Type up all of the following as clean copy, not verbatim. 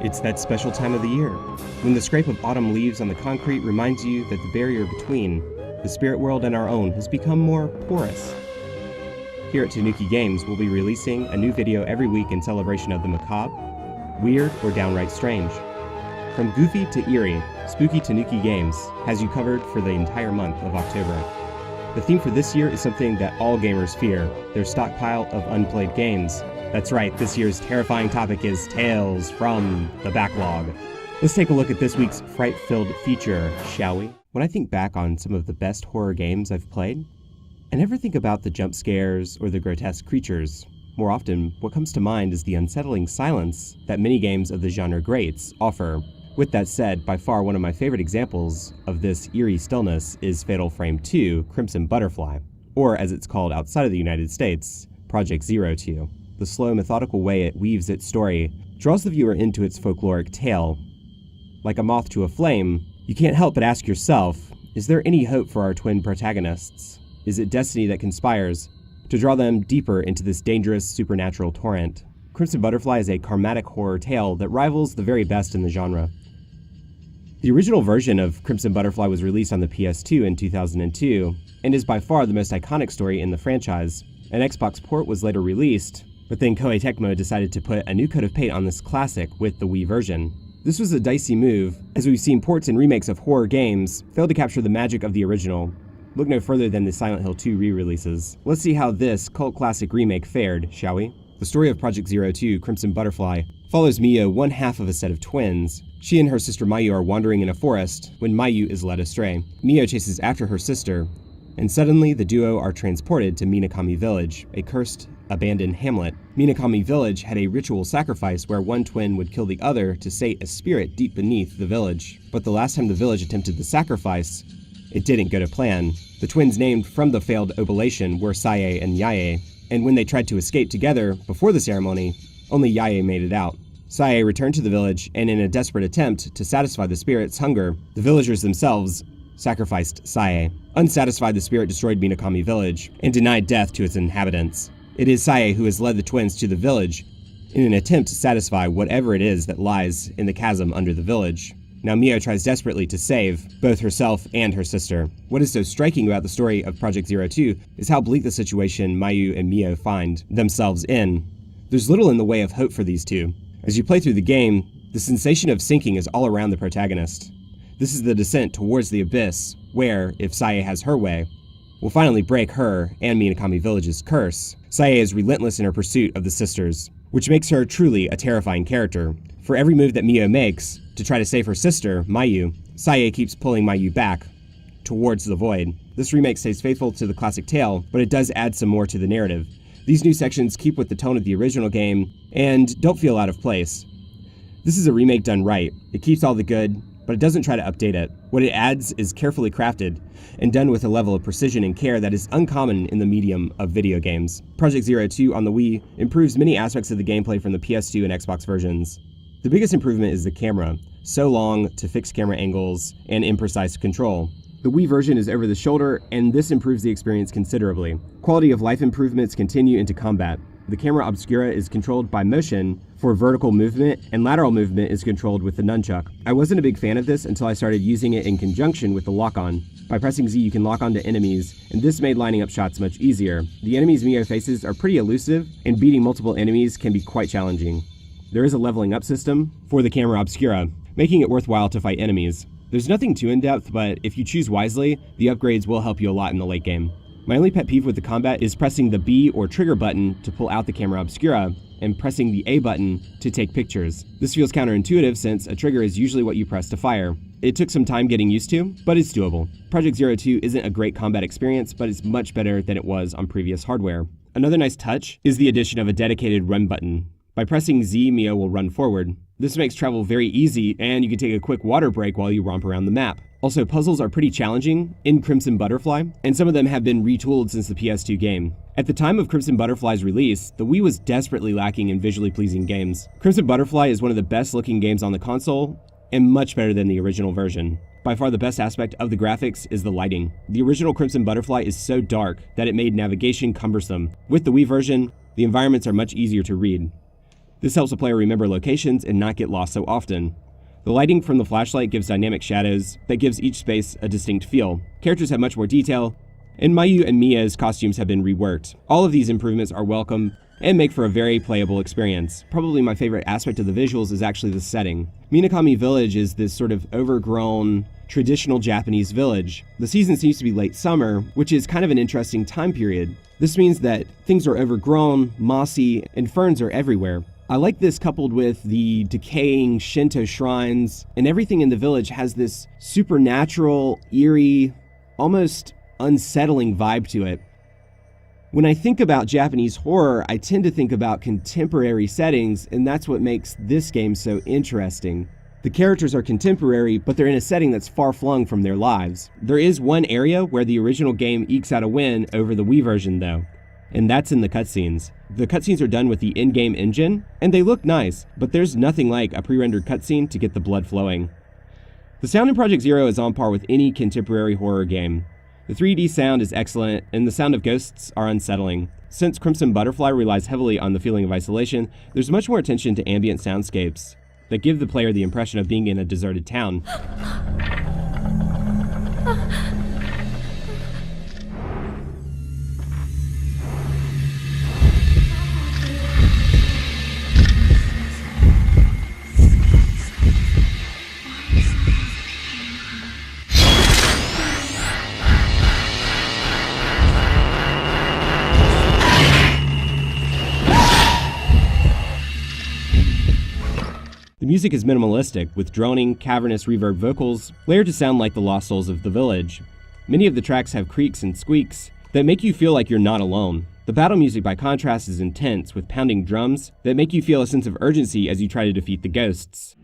It's that special time of the year, when the scrape of autumn leaves on the concrete reminds you that the barrier between the spirit world and our own has become more porous. Here at Tanuki Games, we'll be releasing a new video every week in celebration of the macabre, weird, or downright strange. From goofy to eerie, Spooky Tanuki Games has you covered for the entire month of October. The theme for this year is something that all gamers fear, their stockpile of unplayed games. That's right, this year's terrifying topic is Tales from the Backlog. Let's take a look at this week's fright-filled feature, shall we? When I think back on some of the best horror games I've played, I never think about the jump scares or the grotesque creatures. More often, what comes to mind is the unsettling silence that many games of the genre greats offer. With that said, by far one of my favorite examples of this eerie stillness is Fatal Frame 2: Crimson Butterfly, or as it's called outside of the United States, Project 02. The slow, methodical way it weaves its story draws the viewer into its folkloric tale. Like a moth to a flame, you can't help but ask yourself, is there any hope for our twin protagonists? Is it destiny that conspires to draw them deeper into this dangerous supernatural torrent? Crimson Butterfly is a karmatic horror tale that rivals the very best in the genre. The original version of Crimson Butterfly was released on the PS2 in 2002, and is by far the most iconic story in the franchise. An Xbox port was later released, but then Koei Tecmo decided to put a new coat of paint on this classic with the Wii version. This was a dicey move, as we've seen ports and remakes of horror games fail to capture the magic of the original. Look no further than the Silent Hill 2 re-releases. Let's see how this cult classic remake fared, shall we? The story of Project 02, Crimson Butterfly, follows Mio, one half of a set of twins. She and her sister Mayu are wandering in a forest when Mayu is led astray. Mio chases after her sister, and suddenly the duo are transported to Minakami Village, a cursed, abandoned hamlet. Minakami Village had a ritual sacrifice where one twin would kill the other to sate a spirit deep beneath the village. But the last time the village attempted the sacrifice, it didn't go to plan. The twins named from the failed oblation were Sae and Yae, and when they tried to escape together before the ceremony, only Yae made it out. Sae returned to the village, and in a desperate attempt to satisfy the spirit's hunger, the villagers themselves sacrificed Sae. Unsatisfied, the spirit destroyed Minakami Village and denied death to its inhabitants. It is Sae who has led the twins to the village in an attempt to satisfy whatever it is that lies in the chasm under the village. Now Mio tries desperately to save both herself and her sister. What is so striking about the story of Project 02 is how bleak the situation Mayu and Mio find themselves in. There's little in the way of hope for these two. As you play through the game, the sensation of sinking is all around the protagonist. This is the descent towards the abyss, where, if Sae has her way, will finally break her and Minakami Village's curse. Sae is relentless in her pursuit of the sisters, which makes her truly a terrifying character. For every move that Mio makes to try to save her sister, Mayu, Sae keeps pulling Mayu back towards the void. This remake stays faithful to the classic tale, but it does add some more to the narrative. These new sections keep with the tone of the original game and don't feel out of place. This is a remake done right. It keeps all the good, but it doesn't try to update it. What it adds is carefully crafted and done with a level of precision and care that is uncommon in the medium of video games. Project 02 on the Wii improves many aspects of the gameplay from the PS2 and Xbox versions. The biggest improvement is the camera, so long to fixed camera angles and imprecise control. The Wii version is over the shoulder, and this improves the experience considerably. Quality of life improvements continue into combat. The camera obscura is controlled by motion for vertical movement, and lateral movement is controlled with the nunchuck. I wasn't a big fan of this until I started using it in conjunction with the lock-on. By pressing Z, you can lock onto enemies, and this made lining up shots much easier. The enemies Mio faces are pretty elusive, and beating multiple enemies can be quite challenging. There is a leveling up system for the camera obscura, making it worthwhile to fight enemies. There's nothing too in-depth, but if you choose wisely, the upgrades will help you a lot in the late game. My only pet peeve with the combat is pressing the B or trigger button to pull out the camera obscura, and pressing the A button to take pictures. This feels counterintuitive since a trigger is usually what you press to fire. It took some time getting used to, but it's doable. Project 02 isn't a great combat experience, but it's much better than it was on previous hardware. Another nice touch is the addition of a dedicated run button. By pressing Z, Mio will run forward. This makes travel very easy, and you can take a quick water break while you romp around the map. Also, puzzles are pretty challenging in Crimson Butterfly, and some of them have been retooled since the PS2 game. At the time of Crimson Butterfly's release, the Wii was desperately lacking in visually pleasing games. Crimson Butterfly is one of the best looking games on the console, and much better than the original version. By far the best aspect of the graphics is the lighting. The original Crimson Butterfly is so dark that it made navigation cumbersome. With the Wii version, the environments are much easier to read. This helps a player remember locations and not get lost so often. The lighting from the flashlight gives dynamic shadows that gives each space a distinct feel. Characters have much more detail, and Mayu and Mia's costumes have been reworked. All of these improvements are welcome and make for a very playable experience. Probably my favorite aspect of the visuals is actually the setting. Minakami Village is this sort of overgrown, traditional Japanese village. The season seems to be late summer, which is kind of an interesting time period. This means that things are overgrown, mossy, and ferns are everywhere. I like this coupled with the decaying Shinto shrines, and everything in the village has this supernatural, eerie, almost unsettling vibe to it. When I think about Japanese horror, I tend to think about contemporary settings, and that's what makes this game so interesting. The characters are contemporary, but they're in a setting that's far-flung from their lives. There is one area where the original game ekes out a win over the Wii version though, and that's in the cutscenes. The cutscenes are done with the in-game engine, and they look nice, but there's nothing like a pre-rendered cutscene to get the blood flowing. The sound in Project Zero is on par with any contemporary horror game. The 3D sound is excellent, and the sound of ghosts are unsettling. Since Crimson Butterfly relies heavily on the feeling of isolation, there's much more attention to ambient soundscapes that give the player the impression of being in a deserted town. The music is minimalistic, with droning, cavernous reverb vocals layered to sound like the lost souls of the village. Many of the tracks have creaks and squeaks that make you feel like you're not alone. The battle music, by contrast, is intense, with pounding drums that make you feel a sense of urgency as you try to defeat the ghosts.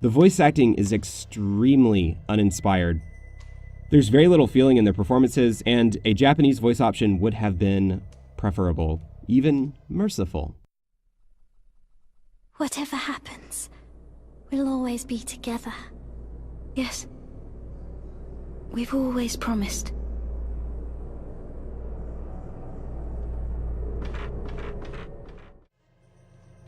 The voice acting is extremely uninspired. There's very little feeling in their performances, and a Japanese voice option would have been preferable, even merciful. Whatever happens, we'll always be together. Yes. We've always promised.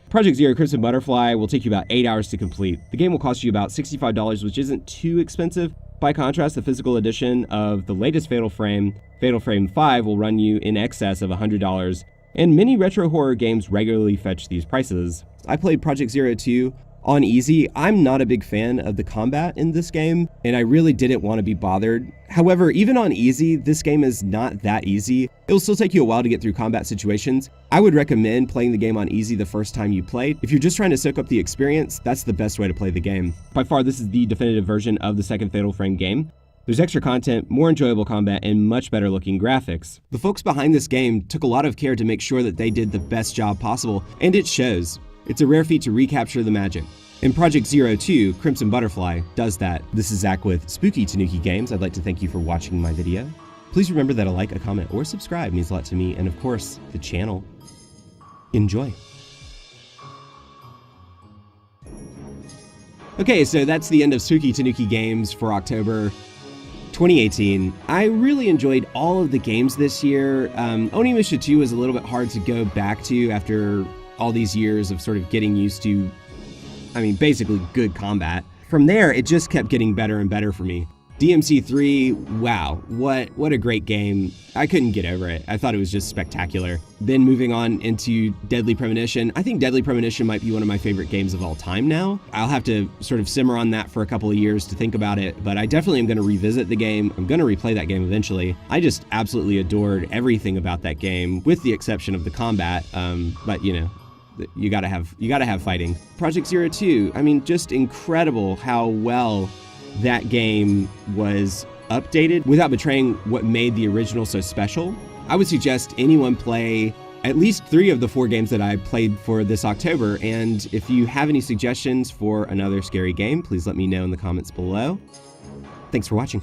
Project Zero Crimson Butterfly will take you about 8 hours to complete. The game will cost you about $65, which isn't too expensive. By contrast, the physical edition of the latest Fatal Frame 5, will run you in excess of $100, and many retro horror games regularly fetch these prices. I played Project Zero 2 on easy. I'm not a big fan of the combat in this game, and I really didn't want to be bothered. However, even on easy, this game is not that easy. It'll still take you a while to get through combat situations. I would recommend playing the game on easy the first time you play. If you're just trying to soak up the experience, that's the best way to play the game. By far, this is the definitive version of the second Fatal Frame game. There's extra content, more enjoyable combat, and much better looking graphics. The folks behind this game took a lot of care to make sure that they did the best job possible, and it shows. It's a rare feat to recapture the magic. And Project Zero 2, Crimson Butterfly, does that. This is Zach with Spooky Tanuki Games. I'd like to thank you for watching my video. Please remember that a like, a comment, or subscribe means a lot to me, and of course, the channel. Enjoy. Okay, so that's the end of Spooky Tanuki Games for October 2018. I really enjoyed all of the games this year. Onimusha 2 was a little bit hard to go back to after all these years of sort of getting used to, basically good combat. From there, it just kept getting better and better for me. DMC 3, wow, what a great game. I couldn't get over it. I thought it was just spectacular. Then moving on into Deadly Premonition. I think Deadly Premonition might be one of my favorite games of all time now. I'll have to sort of simmer on that for a couple of years to think about it, but I definitely am going to revisit the game. I'm going to replay that game eventually. I just absolutely adored everything about that game, with the exception of the combat, but you know, you gotta have fighting. Project Zero 2, just incredible how well that game was updated without betraying what made the original so special. I would suggest anyone play at least 3 of the 4 games that I played for this October, and if you have any suggestions for another scary game, please let me know in the comments below. Thanks for watching.